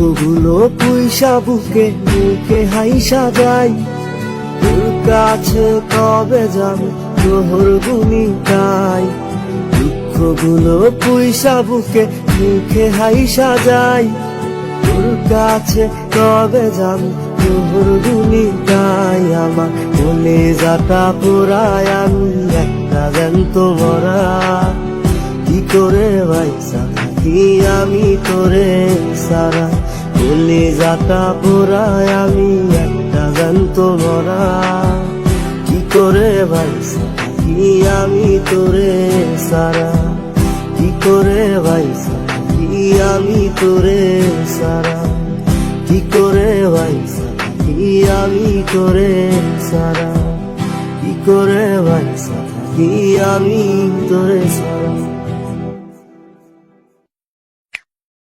দুঃখগুলো পুইসা বুকে মুখে হাইসা যাই, তোর কাছে কবে যাবে তোর গুনি গাই। দুঃখগুলো পুইসা বুকে মুখে হাইসা যাই, তোর কাছে কবে যাবে তোর গুনি গাই। আমার মনে যাটা পোড়ায় আমি একটা জ্যান্ত মরা, কি করে বাইসা থাকি আমি তোরে সারা। বলে যাটা পোড়ায় আমি একটা জ্যান্ত মরা, কি করে বাইসা থাকি আমি তোরে সারা। কি করে বাইসা থাকি আমি তোরে সারা, কি করে বাইসা থাকি আমি তোরে সারা, কি করে বাইসা থাকি আমি তোরে সারা।